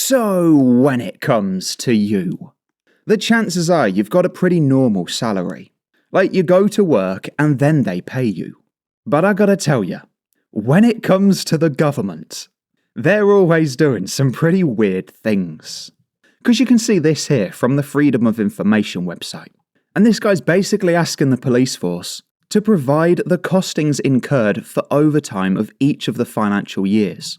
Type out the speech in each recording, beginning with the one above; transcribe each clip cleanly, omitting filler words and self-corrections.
So when it comes to you, the chances are you've got a pretty normal salary. Like you go to work and then they pay you. But I gotta tell you, when it comes to the government, they're always doing some pretty weird things. Because you can see this here from the Freedom of Information website. And this guy's basically asking the police force to provide the costings incurred for overtime of each of the financial years.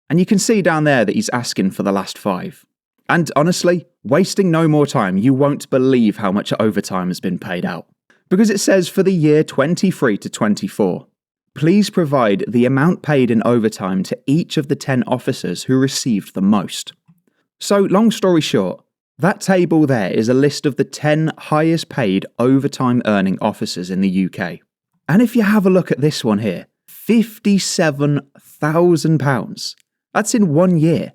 And you can see down there that he's asking for the last 5. And honestly, wasting no more time, you won't believe how much overtime has been paid out. Because it says for the year 23 to 24, please provide the amount paid in overtime to each of the 10 officers who received the most. So, long story short, that table there is a list of the 10 highest paid overtime earning officers in the UK. And if you have a look at this one here, £57,000. That's in 1 year.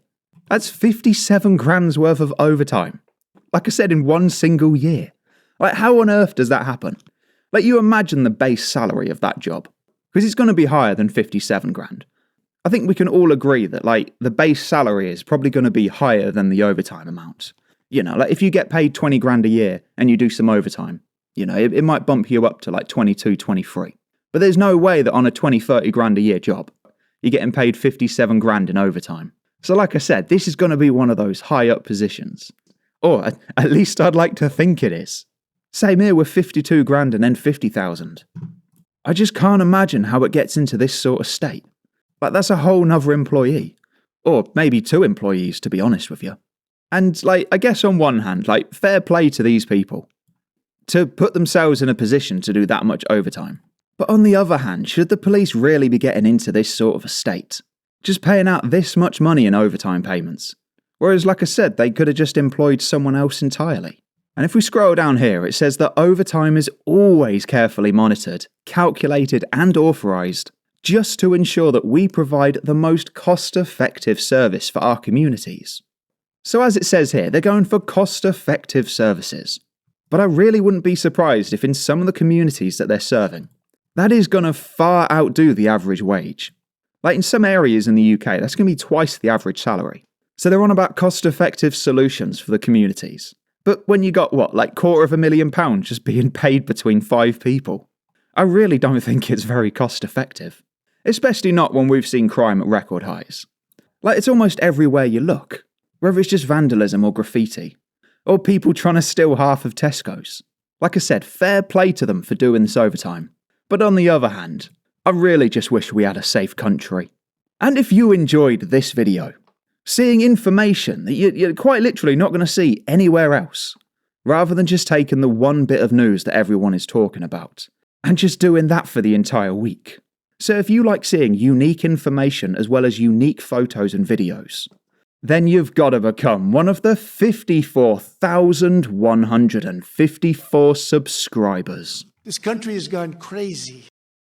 That's 57 grand's worth of overtime. Like I said, in 1 single year. Like, how on earth does that happen? Like, you imagine the base salary of that job. Because it's going to be higher than 57 grand. I think we can all agree that, like, the base salary is probably going to be higher than the overtime amount. You know, like, if you get paid 20 grand a year and you do some overtime, you know, it might bump you up to like 22, 23. But there's no way that on a 20, 30 grand a year job, you're getting paid 57 grand in overtime. So like I said, this is going to be one of those high up positions. Or at least I'd like to think it is. Same here with 52 grand and then 50,000. I just can't imagine how it gets into this sort of state. Like, that's a whole nother employee. Or maybe 2 employees, to be honest with you. And, like, I guess on one hand, like, fair play to these people to put themselves in a position to do that much overtime. But on the other hand, should the police really be getting into this sort of a state? Just paying out this much money in overtime payments? Whereas, like I said, they could have just employed someone else entirely. And if we scroll down here, it says that overtime is always carefully monitored, calculated and authorised, just to ensure that we provide the most cost-effective service for our communities. So as it says here, they're going for cost-effective services. But I really wouldn't be surprised if in some of the communities that they're serving, that is going to far outdo the average wage. Like in some areas in the UK, that's going to be twice the average salary. So they're on about cost-effective solutions for the communities. But when you got, what, like £250,000 just being paid between 5 people, I really don't think it's very cost-effective. Especially not when we've seen crime at record highs. Like, it's almost everywhere you look. Whether it's just vandalism or graffiti. Or people trying to steal half of Tesco's. Like I said, fair play to them for doing this overtime. But on the other hand, I really just wish we had a safe country. And if you enjoyed this video, seeing information that you're quite literally not going to see anywhere else, rather than just taking the one bit of news that everyone is talking about, and just doing that for the entire week. So if you like seeing unique information as well as unique photos and videos, then you've got to become one of the 54,154 subscribers. This country has gone crazy.